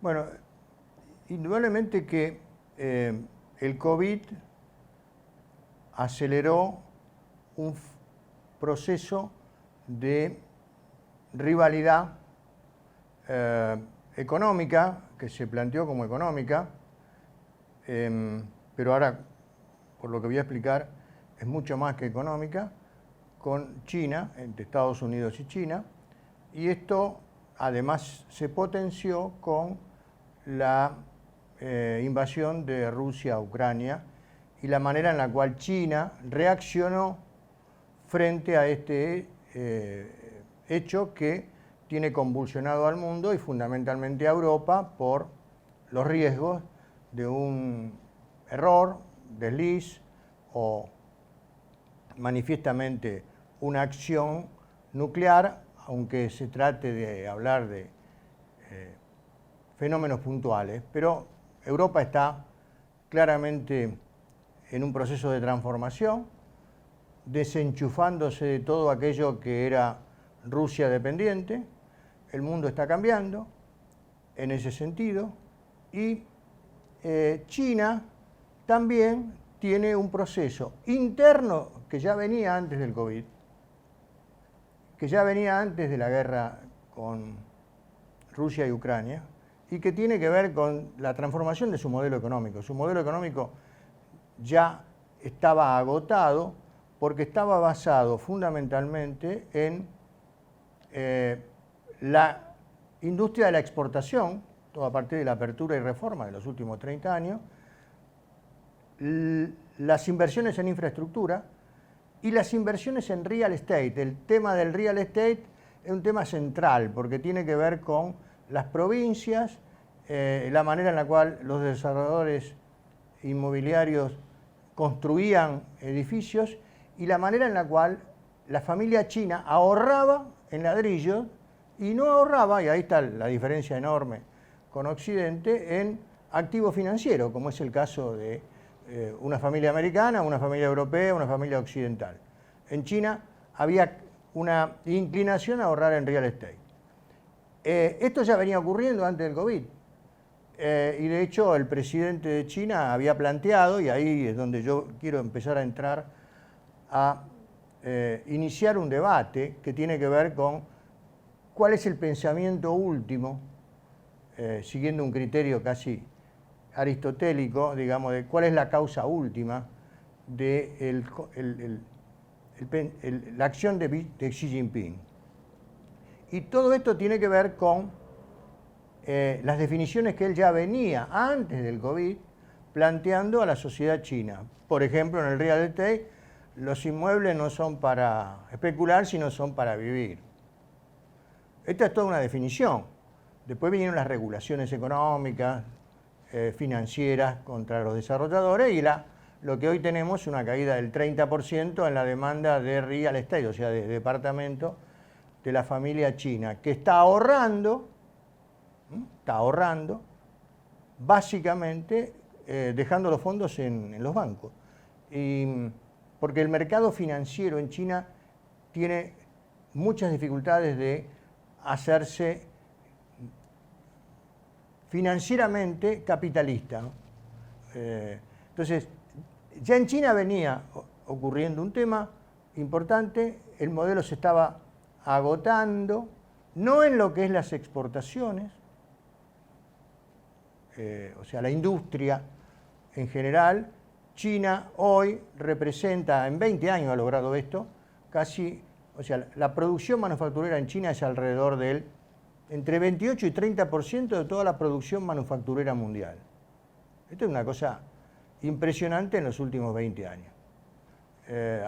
Bueno, indudablemente que el COVID aceleró un proceso de rivalidad económica, que se planteó como económica, pero ahora, por lo que voy a explicar, es mucho más que económica, con China, entre Estados Unidos y China, y esto además se potenció con la invasión de Rusia a Ucrania y la manera en la cual China reaccionó frente a este hecho que tiene convulsionado al mundo y fundamentalmente a Europa por los riesgos de un error, desliz o manifiestamente una acción nuclear, aunque se trate de hablar de fenómenos puntuales. Pero Europa está claramente en un proceso de transformación, desenchufándose de todo aquello que era Rusia dependiente. El mundo está cambiando en ese sentido y China también tiene un proceso interno que ya venía antes del COVID, que ya venía antes de la guerra con Rusia y Ucrania, y que tiene que ver con la transformación de su modelo económico. Su modelo económico ya estaba agotado porque estaba basado fundamentalmente en la industria de la exportación, todo a partir de la apertura y reforma de los últimos 30 años, las inversiones en infraestructura y las inversiones en real estate. El tema del real estate es un tema central porque tiene que ver con las provincias, la manera en la cual los desarrolladores inmobiliarios construían edificios y la manera en la cual la familia china ahorraba en ladrillos y no ahorraba, y ahí está la diferencia enorme con Occidente, en activo financiero, como es el caso de una familia americana, una familia europea, una familia occidental. En China había una inclinación a ahorrar en real estate. Esto ya venía ocurriendo antes del COVID. Y de hecho el presidente de China había planteado, y ahí es donde yo quiero empezar a entrar, a iniciar un debate que tiene que ver con cuál es el pensamiento último, siguiendo un criterio casi aristotélico, digamos, de cuál es la causa última de la acción de Xi Jinping. Y todo esto tiene que ver con las definiciones que él ya venía antes del COVID planteando a la sociedad china. Por ejemplo, en el real estate, los inmuebles no son para especular, sino son para vivir. Esta es toda una definición. Después vinieron las regulaciones económicas, financieras contra los desarrolladores y lo que hoy tenemos es una caída del 30% en la demanda de real estate, o sea, de departamento de la familia china, que está ahorrando básicamente dejando los fondos en los bancos. Porque el mercado financiero en China tiene muchas dificultades de hacerse financieramente capitalista, ¿no? Entonces, ya en China venía ocurriendo un tema importante, el modelo se estaba agotando, no en lo que es las exportaciones, o sea, la industria en general. China hoy representa, en 20 años ha logrado esto, casi, o sea, la producción manufacturera en China es alrededor del entre 28 y 30% de toda la producción manufacturera mundial. Esto es una cosa impresionante en los últimos 20 años.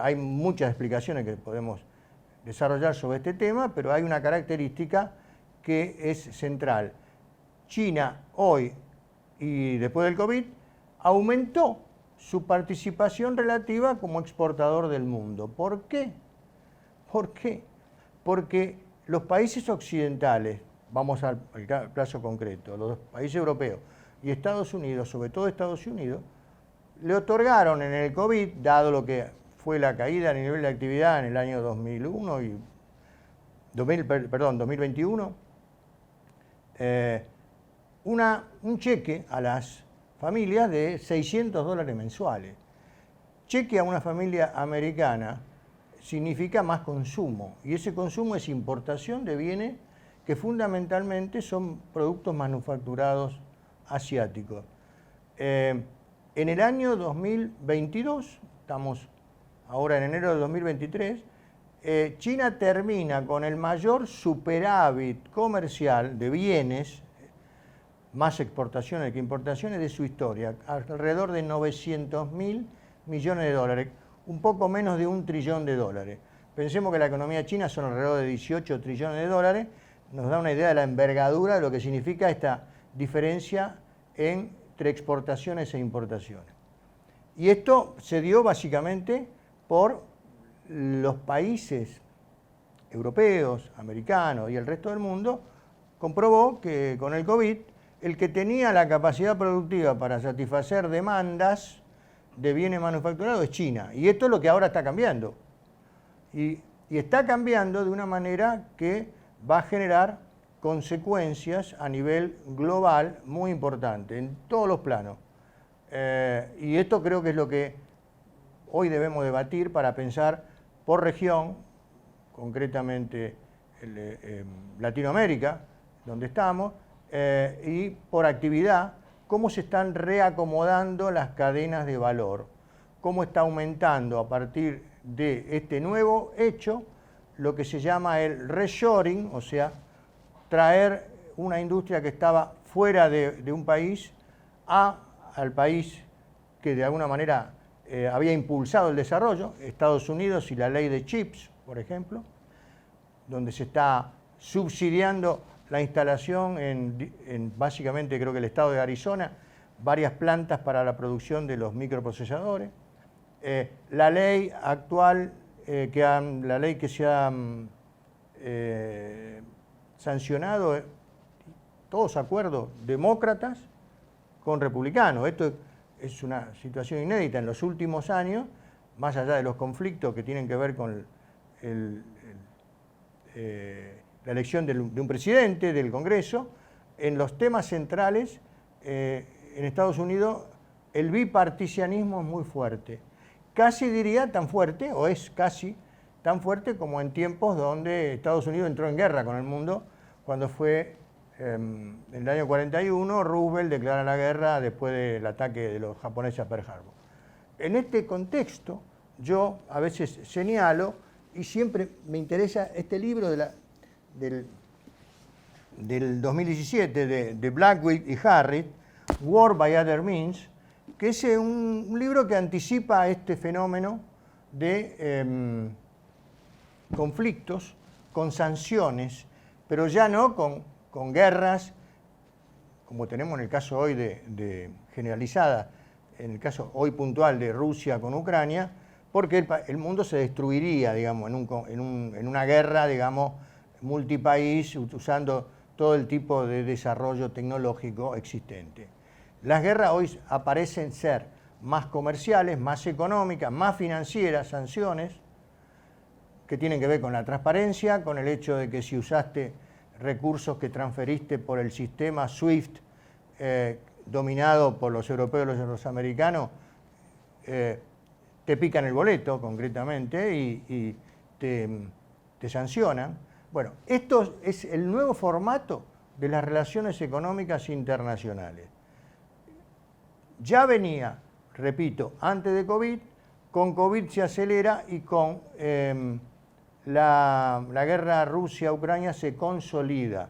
Hay muchas explicaciones que podemos desarrollar sobre este tema, pero hay una característica que es central. China hoy y después del COVID aumentó su participación relativa como exportador del mundo. ¿Por qué? ¿Por qué? Porque los países occidentales, vamos al caso concreto, los países europeos y Estados Unidos, sobre todo Estados Unidos, le otorgaron en el COVID, dado lo que fue la caída a nivel de actividad en el año 2021, un cheque a las familias de $600 mensuales. Cheque a una familia americana significa más consumo, y ese consumo es importación de bienes que fundamentalmente son productos manufacturados asiáticos. En el año 2022, estamos ahora en enero de 2023, China termina con el mayor superávit comercial de bienes, más exportaciones que importaciones, de su historia, alrededor de 900.000 millones de dólares, un poco menos de $1 trillón. Pensemos que la economía china son alrededor de 18 trillones de dólares, nos da una idea de la envergadura de lo que significa esta diferencia entre exportaciones e importaciones. Y esto se dio básicamente por los países europeos, americanos y el resto del mundo, comprobó que con el COVID, el que tenía la capacidad productiva para satisfacer demandas de bienes manufacturados es China. Y esto es lo que ahora está cambiando. Y está cambiando de una manera que va a generar consecuencias a nivel global muy importantes, en todos los planos. Y esto creo que es lo que hoy debemos debatir para pensar por región, concretamente Latinoamérica, donde estamos, y por actividad, cómo se están reacomodando las cadenas de valor, cómo está aumentando a partir de este nuevo hecho lo que se llama el reshoring, o sea, traer una industria que estaba fuera de un país al país que de alguna manera había impulsado el desarrollo, Estados Unidos y la ley de chips, por ejemplo, donde se está subsidiando la instalación en básicamente creo que el estado de Arizona, varias plantas para la producción de los microprocesadores. La ley actual, la ley que se ha sancionado, todos acuerdos demócratas con republicanos. Esto es una situación inédita en los últimos años, más allá de los conflictos que tienen que ver con la elección de un presidente, del Congreso. En los temas centrales, en Estados Unidos, el biparticianismo es muy fuerte. Casi diría tan fuerte, o es casi tan fuerte como en tiempos donde Estados Unidos entró en guerra con el mundo, cuando fue en el año 41, Roosevelt declara la guerra después del ataque de los japoneses a Pearl Harbor. En este contexto, yo a veces señalo, y siempre me interesa este libro del 2017 de Blackwick y Harris, War by Other Means, que es un libro que anticipa este fenómeno de conflictos con sanciones, pero ya no con guerras, como tenemos en el caso hoy generalizada, en el caso hoy puntual de Rusia con Ucrania, porque el mundo se destruiría, digamos, en una guerra, digamos, multipaís, usando todo el tipo de desarrollo tecnológico existente. Las guerras hoy aparecen ser más comerciales, más económicas, más financieras, sanciones, que tienen que ver con la transparencia, con el hecho de que si usaste recursos que transferiste por el sistema SWIFT, dominado por los europeos y los americanos, te pican el boleto concretamente y te sancionan. Bueno, esto es el nuevo formato de las relaciones económicas internacionales. Ya venía, repito, antes de COVID, con COVID se acelera y con la guerra Rusia-Ucrania se consolida.